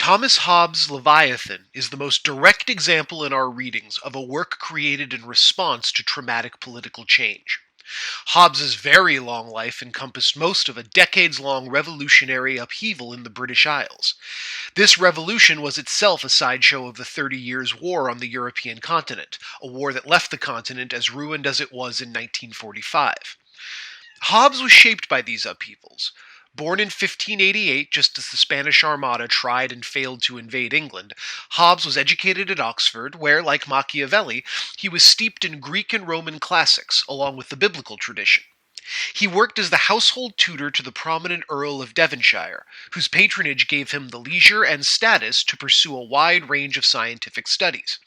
Thomas Hobbes' Leviathan is the most direct example in our readings of a work created in response to traumatic political change. Hobbes's very long life encompassed most of a decades-long revolutionary upheaval in the British Isles. This revolution was itself a sideshow of the 30 Years' War on the European continent, a war that left the continent as ruined as it was in 1945. Hobbes was shaped by these upheavals. Born in 1588, just as the Spanish Armada tried and failed to invade England, Hobbes was educated at Oxford, where, like Machiavelli, he was steeped in Greek and Roman classics, along with the biblical tradition. He worked as the household tutor to the prominent Earl of Devonshire, whose patronage gave him the leisure and status to pursue a wide range of scientific studies.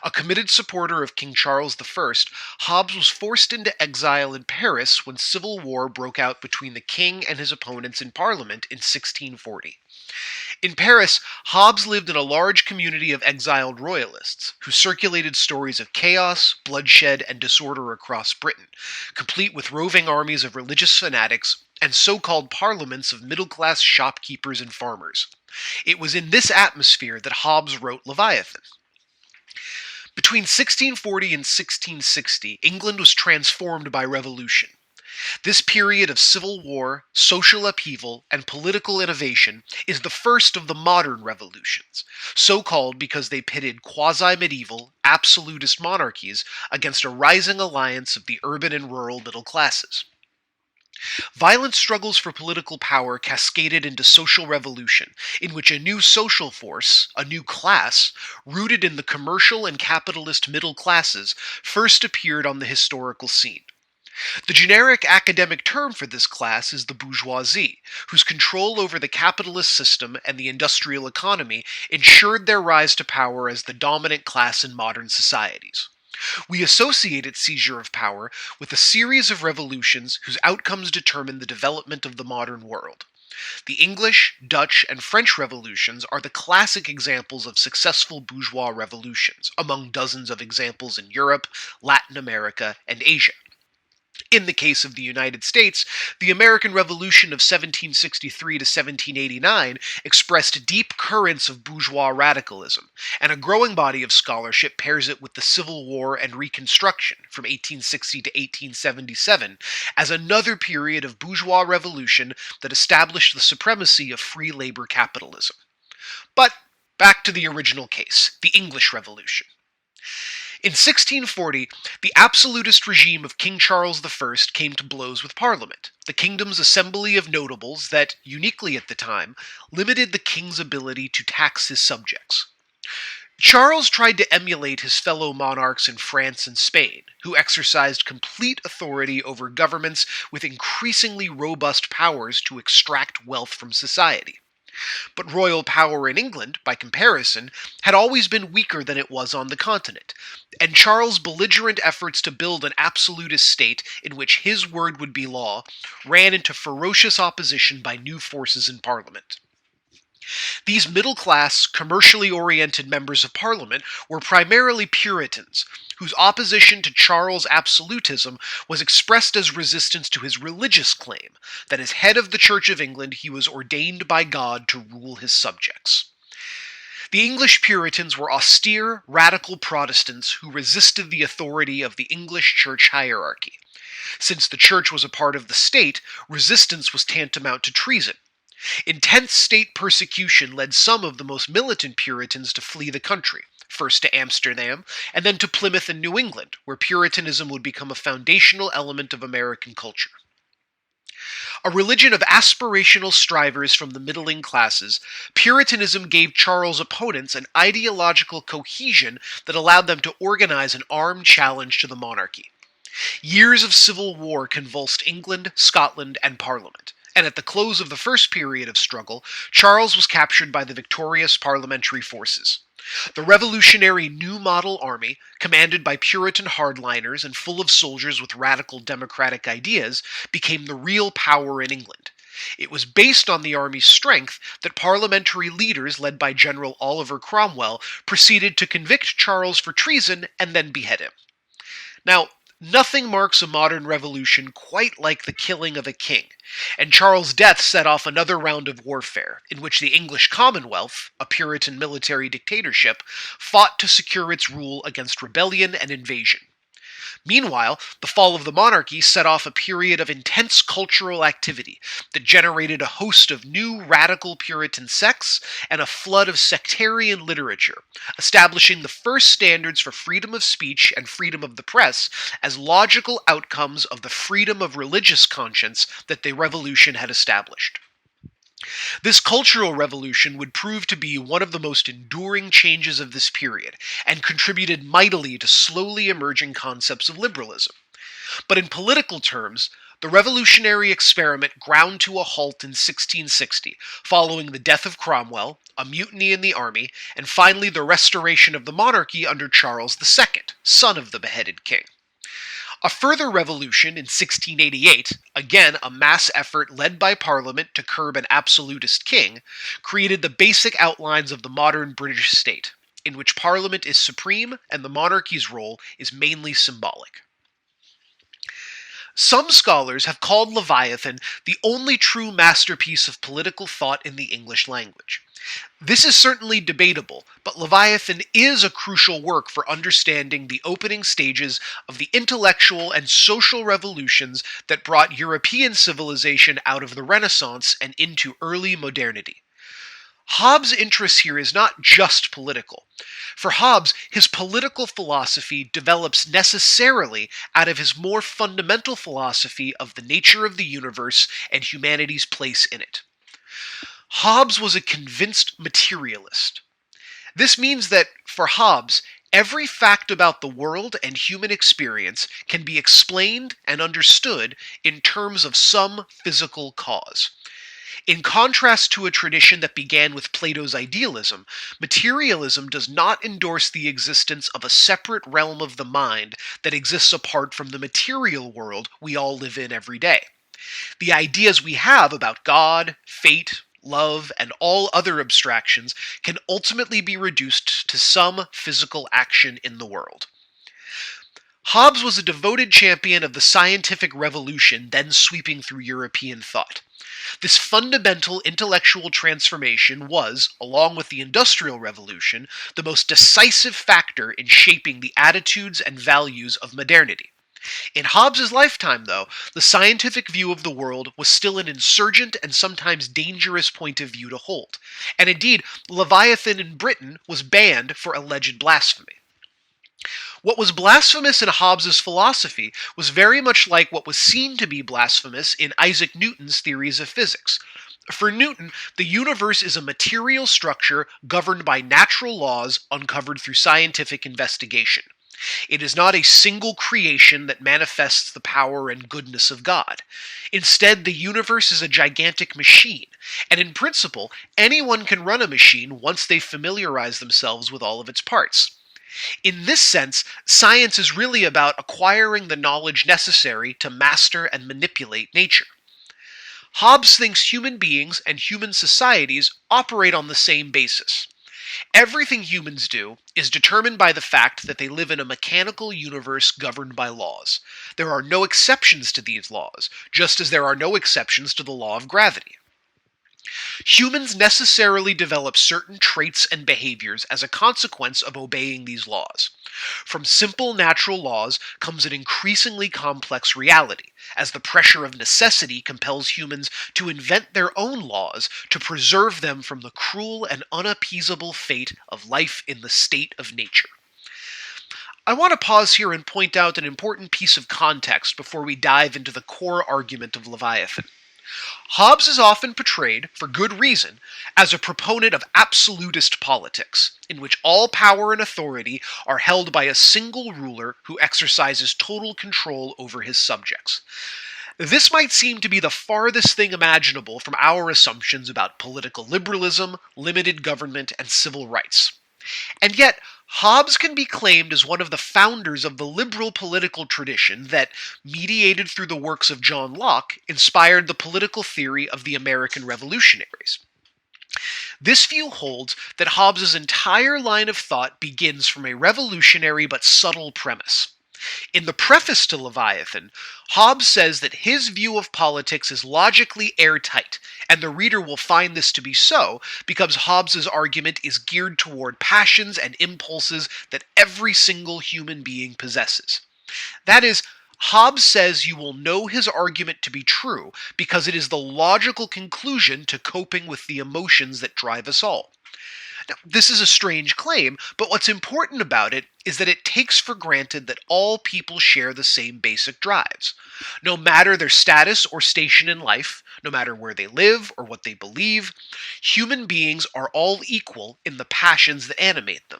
A committed supporter of King Charles I, Hobbes was forced into exile in Paris when civil war broke out between the king and his opponents in Parliament in 1640. In Paris, Hobbes lived in a large community of exiled royalists, who circulated stories of chaos, bloodshed, and disorder across Britain, complete with roving armies of religious fanatics and so-called parliaments of middle-class shopkeepers and farmers. It was in this atmosphere that Hobbes wrote Leviathan. Between 1640 and 1660, England was transformed by revolution. This period of civil war, social upheaval, and political innovation is the first of the modern revolutions, so called because they pitted quasi-medieval, absolutist monarchies against a rising alliance of the urban and rural middle classes. Violent struggles for political power cascaded into social revolution, in which a new social force, a new class, rooted in the commercial and capitalist middle classes, first appeared on the historical scene. The generic academic term for this class is the bourgeoisie, whose control over the capitalist system and the industrial economy ensured their rise to power as the dominant class in modern societies. We associate its seizure of power with a series of revolutions whose outcomes determine the development of the modern world. The English, Dutch, and French revolutions are the classic examples of successful bourgeois revolutions, among dozens of examples in Europe, Latin America, and Asia. In the case of the United States, the American Revolution of 1763 to 1789 expressed deep currents of bourgeois radicalism, and a growing body of scholarship pairs it with the Civil War and Reconstruction from 1860 to 1877 as another period of bourgeois revolution that established the supremacy of free labor capitalism. But back to the original case, the English Revolution. In 1640, the absolutist regime of King Charles I came to blows with Parliament, the kingdom's assembly of notables that, uniquely at the time, limited the king's ability to tax his subjects. Charles tried to emulate his fellow monarchs in France and Spain, who exercised complete authority over governments with increasingly robust powers to extract wealth from society. But royal power in England, by comparison, had always been weaker than it was on the continent, and Charles' belligerent efforts to build an absolutist state in which his word would be law ran into ferocious opposition by new forces in Parliament. These middle-class, commercially oriented members of Parliament were primarily Puritans, whose opposition to Charles' absolutism was expressed as resistance to his religious claim that as head of the Church of England he was ordained by God to rule his subjects. The English Puritans were austere, radical Protestants who resisted the authority of the English church hierarchy. Since the church was a part of the state, resistance was tantamount to treason. Intense state persecution led some of the most militant Puritans to flee the country, first to Amsterdam, and then to Plymouth and New England, where Puritanism would become a foundational element of American culture. A religion of aspirational strivers from the middling classes, Puritanism gave Charles' opponents an ideological cohesion that allowed them to organize an armed challenge to the monarchy. Years of civil war convulsed England, Scotland, and Parliament. And at the close of the first period of struggle, Charles was captured by the victorious parliamentary forces. The revolutionary New Model Army, commanded by Puritan hardliners and full of soldiers with radical democratic ideas, became the real power in England. It was based on the army's strength that parliamentary leaders led by General Oliver Cromwell proceeded to convict Charles for treason and then behead him. Now, Nothing marks a modern revolution quite like the killing of a king, and Charles' death set off another round of warfare, in which the English Commonwealth, a Puritan military dictatorship, fought to secure its rule against rebellion and invasion. Meanwhile, the fall of the monarchy set off a period of intense cultural activity that generated a host of new radical Puritan sects and a flood of sectarian literature, establishing the first standards for freedom of speech and freedom of the press as logical outcomes of the freedom of religious conscience that the revolution had established. This cultural revolution would prove to be one of the most enduring changes of this period, and contributed mightily to slowly emerging concepts of liberalism. But in political terms, the revolutionary experiment ground to a halt in 1660, following the death of Cromwell, a mutiny in the army, and finally the restoration of the monarchy under Charles II, son of the beheaded king. A further revolution in 1688, again a mass effort led by Parliament to curb an absolutist king, created the basic outlines of the modern British state, in which Parliament is supreme and the monarchy's role is mainly symbolic. Some scholars have called Leviathan the only true masterpiece of political thought in the English language. This is certainly debatable, but Leviathan is a crucial work for understanding the opening stages of the intellectual and social revolutions that brought European civilization out of the Renaissance and into early modernity. Hobbes' interest here is not just political. For Hobbes, his political philosophy develops necessarily out of his more fundamental philosophy of the nature of the universe and humanity's place in it. Hobbes was a convinced materialist. This means that, for Hobbes, every fact about the world and human experience can be explained and understood in terms of some physical cause. In contrast to a tradition that began with Plato's idealism, materialism does not endorse the existence of a separate realm of the mind that exists apart from the material world we all live in every day. The ideas we have about God, fate, love, and all other abstractions can ultimately be reduced to some physical action in the world. Hobbes was a devoted champion of the scientific revolution then sweeping through European thought. This fundamental intellectual transformation was, along with the Industrial Revolution, the most decisive factor in shaping the attitudes and values of modernity. In Hobbes' lifetime, though, the scientific view of the world was still an insurgent and sometimes dangerous point of view to hold, and indeed, Leviathan in Britain was banned for alleged blasphemy. What was blasphemous in Hobbes' philosophy was very much like what was seen to be blasphemous in Isaac Newton's theories of physics. For Newton, the universe is a material structure governed by natural laws uncovered through scientific investigation. It is not a single creation that manifests the power and goodness of God. Instead, the universe is a gigantic machine, and in principle, anyone can run a machine once they familiarize themselves with all of its parts. In this sense, science is really about acquiring the knowledge necessary to master and manipulate nature. Hobbes thinks human beings and human societies operate on the same basis. Everything humans do is determined by the fact that they live in a mechanical universe governed by laws. There are no exceptions to these laws, just as there are no exceptions to the law of gravity. Humans necessarily develop certain traits and behaviors as a consequence of obeying these laws. From simple natural laws comes an increasingly complex reality, as the pressure of necessity compels humans to invent their own laws to preserve them from the cruel and unappeasable fate of life in the state of nature. I want to pause here and point out an important piece of context before we dive into the core argument of Leviathan. Hobbes is often portrayed, for good reason, as a proponent of absolutist politics, in which all power and authority are held by a single ruler who exercises total control over his subjects. This might seem to be the farthest thing imaginable from our assumptions about political liberalism, limited government, and civil rights. And yet, Hobbes can be claimed as one of the founders of the liberal political tradition that, mediated through the works of John Locke, inspired the political theory of the American revolutionaries. This view holds that Hobbes' entire line of thought begins from a revolutionary but subtle premise. In the preface to Leviathan, Hobbes says that his view of politics is logically airtight, and the reader will find this to be so because Hobbes's argument is geared toward passions and impulses that every single human being possesses. That is, Hobbes says you will know his argument to be true because it is the logical conclusion to coping with the emotions that drive us all. Now, this is a strange claim, but what's important about it is that it takes for granted that all people share the same basic drives. No matter their status or station in life, no matter where they live or what they believe, human beings are all equal in the passions that animate them.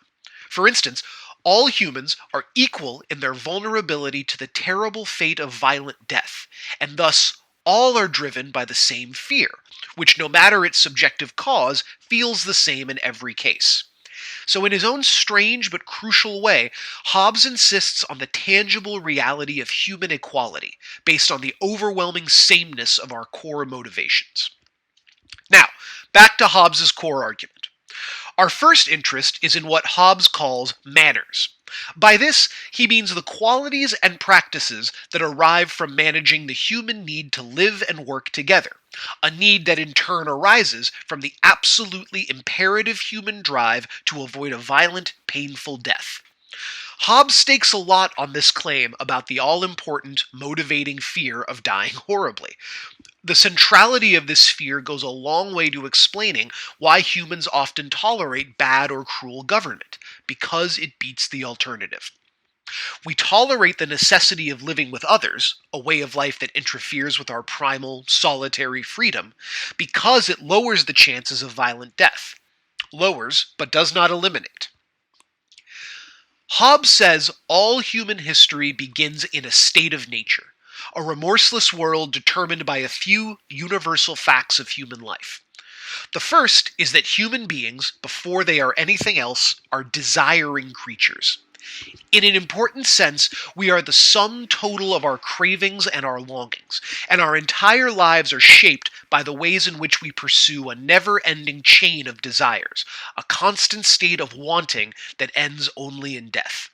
For instance, all humans are equal in their vulnerability to the terrible fate of violent death, and thus all are driven by the same fear, which, no matter its subjective cause, feels the same in every case. So, in his own strange but crucial way, Hobbes insists on the tangible reality of human equality, based on the overwhelming sameness of our core motivations. Now, back to Hobbes's core argument. Our first interest is in what Hobbes calls manners. By this, he means the qualities and practices that arrive from managing the human need to live and work together, a need that in turn arises from the absolutely imperative human drive to avoid a violent, painful death. Hobbes stakes a lot on this claim about the all-important, motivating fear of dying horribly. The centrality of this fear goes a long way to explaining why humans often tolerate bad or cruel government, because it beats the alternative. We tolerate the necessity of living with others, a way of life that interferes with our primal, solitary freedom, because it lowers the chances of violent death. Lowers, but does not eliminate. Hobbes says all human history begins in a state of nature, a remorseless world determined by a few universal facts of human life. The first is that human beings, before they are anything else, are desiring creatures. In an important sense, we are the sum total of our cravings and our longings, and our entire lives are shaped by the ways in which we pursue a never-ending chain of desires, a constant state of wanting that ends only in death.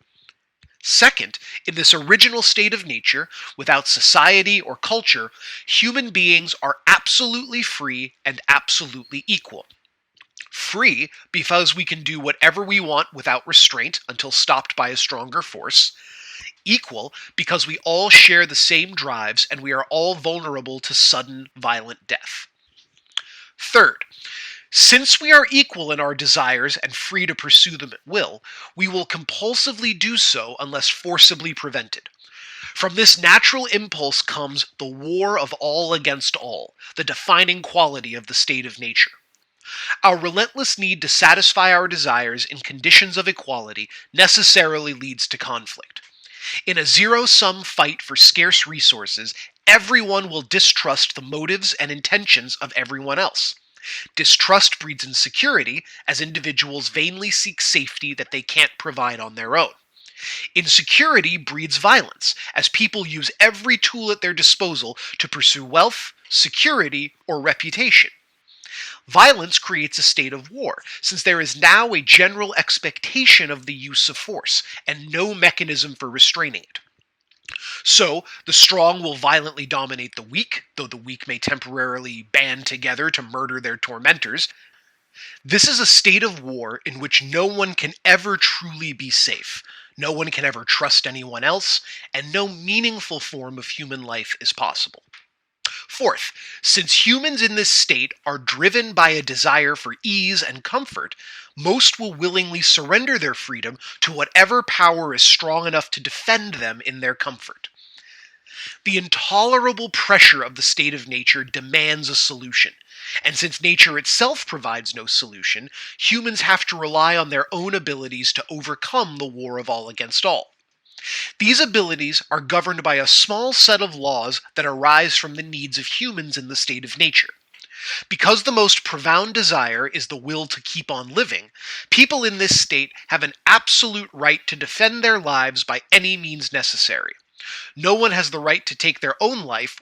Second, in this original state of nature, without society or culture, human beings are absolutely free and absolutely equal. Free because we can do whatever we want without restraint until stopped by a stronger force. Equal because we all share the same drives and we are all vulnerable to sudden, violent death. Third, since we are equal in our desires and free to pursue them at will, we will compulsively do so unless forcibly prevented. From this natural impulse comes the war of all against all, the defining quality of the state of nature. Our relentless need to satisfy our desires in conditions of equality necessarily leads to conflict. In a zero-sum fight for scarce resources, everyone will distrust the motives and intentions of everyone else. Distrust breeds insecurity, as individuals vainly seek safety that they can't provide on their own. Insecurity breeds violence, as people use every tool at their disposal to pursue wealth, security, or reputation. Violence creates a state of war, since there is now a general expectation of the use of force, and no mechanism for restraining it. So, the strong will violently dominate the weak, though the weak may temporarily band together to murder their tormentors. This is a state of war in which no one can ever truly be safe. No one can ever trust anyone else, and no meaningful form of human life is possible. Fourth, since humans in this state are driven by a desire for ease and comfort, most will willingly surrender their freedom to whatever power is strong enough to defend them in their comfort. The intolerable pressure of the state of nature demands a solution, and since nature itself provides no solution, humans have to rely on their own abilities to overcome the war of all against all. These abilities are governed by a small set of laws that arise from the needs of humans in the state of nature. Because the most profound desire is the will to keep on living, people in this state have an absolute right to defend their lives by any means necessary. No one has the right to take their own life.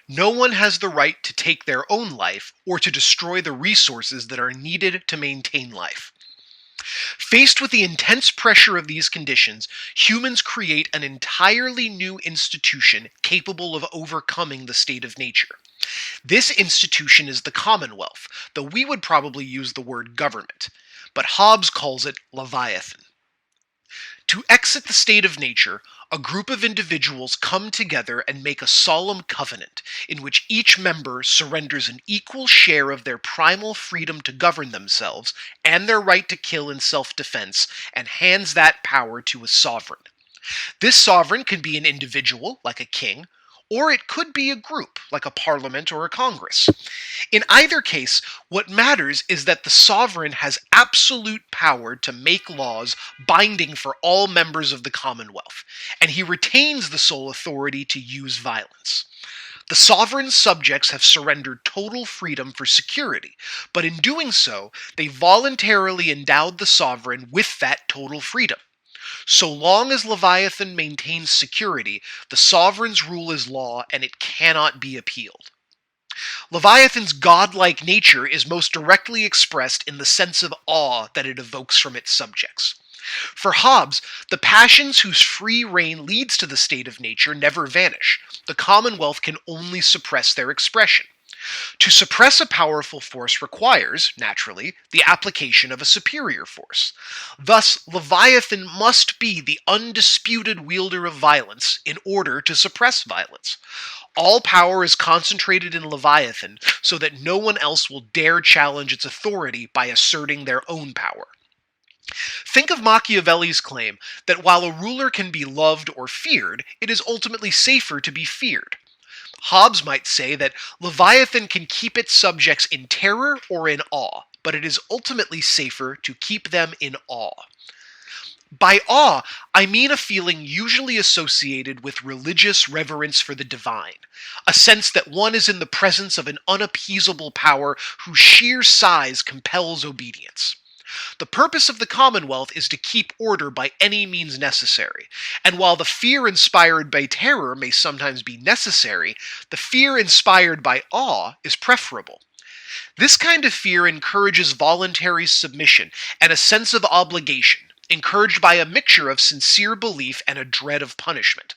No one has the right to take their own life or to destroy the resources that are needed to maintain life. Faced with the intense pressure of these conditions, humans create an entirely new institution capable of overcoming the state of nature. This institution is the Commonwealth, though we would probably use the word government, but Hobbes calls it Leviathan. To exit the state of nature, a group of individuals come together and make a solemn covenant in which each member surrenders an equal share of their primal freedom to govern themselves and their right to kill in self-defense and hands that power to a sovereign. This sovereign can be an individual, like a king, or it could be a group, like a parliament or a congress. In either case, what matters is that the sovereign has absolute power to make laws binding for all members of the Commonwealth, and he retains the sole authority to use violence. The sovereign's subjects have surrendered total freedom for security, but in doing so, they voluntarily endowed the sovereign with that total freedom. So long as Leviathan maintains security, the sovereign's rule is law and it cannot be appealed. Leviathan's godlike nature is most directly expressed in the sense of awe that it evokes from its subjects. For Hobbes, the passions whose free reign leads to the state of nature never vanish. The Commonwealth can only suppress their expression. To suppress a powerful force requires, naturally, the application of a superior force. Thus, Leviathan must be the undisputed wielder of violence in order to suppress violence. All power is concentrated in Leviathan so that no one else will dare challenge its authority by asserting their own power. Think of Machiavelli's claim that while a ruler can be loved or feared, it is ultimately safer to be feared. Hobbes might say that Leviathan can keep its subjects in terror or in awe, but it is ultimately safer to keep them in awe. By awe, I mean a feeling usually associated with religious reverence for the divine, a sense that one is in the presence of an unappeasable power whose sheer size compels obedience. The purpose of the Commonwealth is to keep order by any means necessary, and while the fear inspired by terror may sometimes be necessary, the fear inspired by awe is preferable. This kind of fear encourages voluntary submission and a sense of obligation, encouraged by a mixture of sincere belief and a dread of punishment.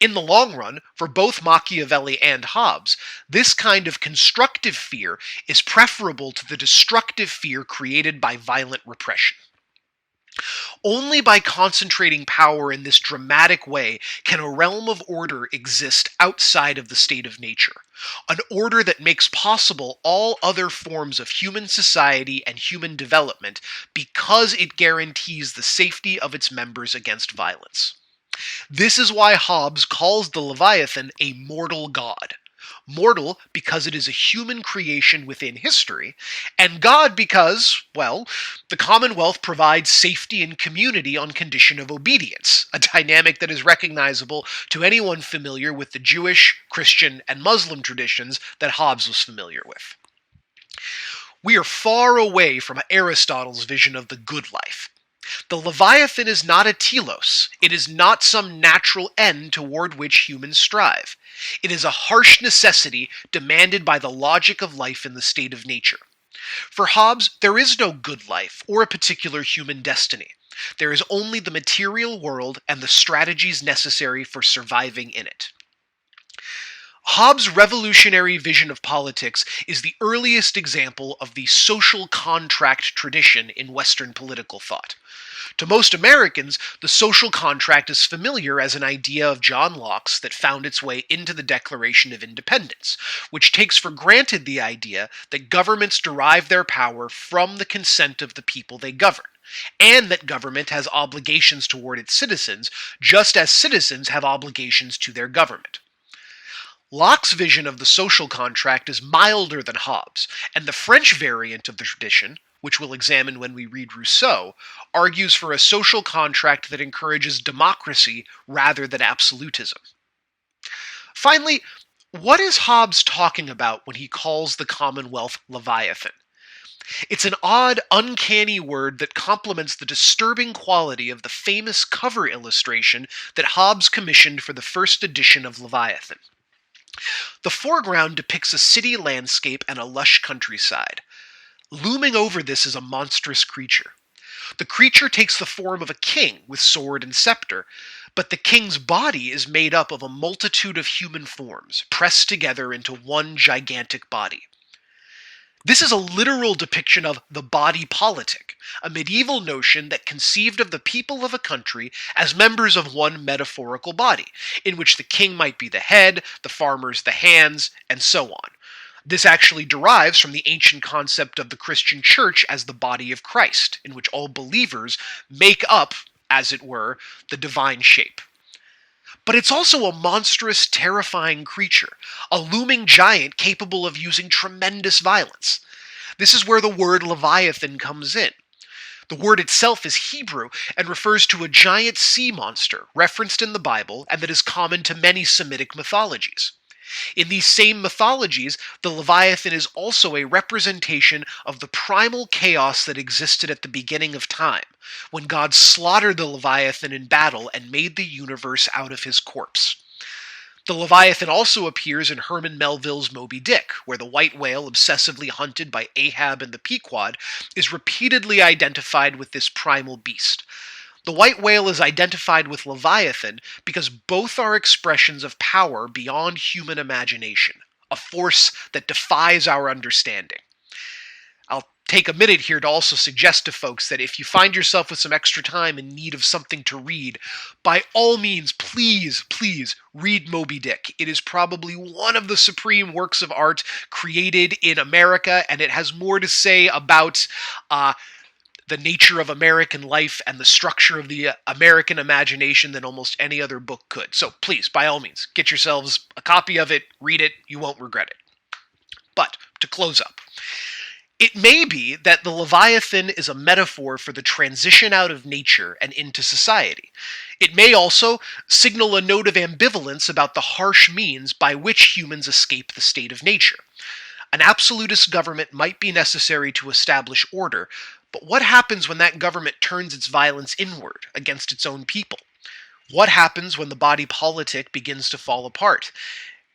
In the long run, for both Machiavelli and Hobbes, this kind of constructive fear is preferable to the destructive fear created by violent repression. Only by concentrating power in this dramatic way can a realm of order exist outside of the state of nature, an order that makes possible all other forms of human society and human development because it guarantees the safety of its members against violence. This is why Hobbes calls the Leviathan a mortal god. Mortal because it is a human creation within history, and God because, well, the Commonwealth provides safety and community on condition of obedience, a dynamic that is recognizable to anyone familiar with the Jewish, Christian, and Muslim traditions that Hobbes was familiar with. We are far away from Aristotle's vision of the good life. The Leviathan is not a telos. It is not some natural end toward which humans strive. It is a harsh necessity demanded by the logic of life in the state of nature. For Hobbes, there is no good life or a particular human destiny. There is only the material world and the strategies necessary for surviving in it. Hobbes' revolutionary vision of politics is the earliest example of the social contract tradition in Western political thought. To most Americans, the social contract is familiar as an idea of John Locke's that found its way into the Declaration of Independence, which takes for granted the idea that governments derive their power from the consent of the people they govern, and that government has obligations toward its citizens, just as citizens have obligations to their government. Locke's vision of the social contract is milder than Hobbes, and the French variant of the tradition, which we'll examine when we read Rousseau, argues for a social contract that encourages democracy rather than absolutism. Finally, what is Hobbes talking about when he calls the Commonwealth Leviathan? It's an odd, uncanny word that complements the disturbing quality of the famous cover illustration that Hobbes commissioned for the first edition of Leviathan. The foreground depicts a city landscape and a lush countryside. Looming over this is a monstrous creature. The creature takes the form of a king with sword and scepter, but the king's body is made up of a multitude of human forms, pressed together into one gigantic body. This is a literal depiction of the body politic, a medieval notion that conceived of the people of a country as members of one metaphorical body, in which the king might be the head, the farmers the hands, and so on. This actually derives from the ancient concept of the Christian church as the body of Christ, in which all believers make up, as it were, the divine shape. But it's also a monstrous, terrifying creature, a looming giant capable of using tremendous violence. This is where the word Leviathan comes in. The word itself is Hebrew and refers to a giant sea monster referenced in the Bible and that is common to many Semitic mythologies. In these same mythologies, the Leviathan is also a representation of the primal chaos that existed at the beginning of time, when God slaughtered the Leviathan in battle and made the universe out of his corpse. The Leviathan also appears in Herman Melville's Moby Dick, where the white whale obsessively hunted by Ahab and the Pequod is repeatedly identified with this primal beast. The white whale is identified with Leviathan because both are expressions of power beyond human imagination, a force that defies our understanding. I'll take a minute here to also suggest to folks that if you find yourself with some extra time in need of something to read, by all means, please read Moby Dick. It is probably one of the supreme works of art created in America, and it has more to say about the nature of American life and the structure of the American imagination than almost any other book could. So please, by all means, get yourselves a copy of it, read it, you won't regret it. But to close up, it may be that the Leviathan is a metaphor for the transition out of nature and into society. It may also signal a note of ambivalence about the harsh means by which humans escape the state of nature. An absolutist government might be necessary to establish order, but what happens when that government turns its violence inward against its own people? What happens when the body politic begins to fall apart?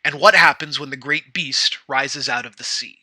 And what happens when the great beast rises out of the sea?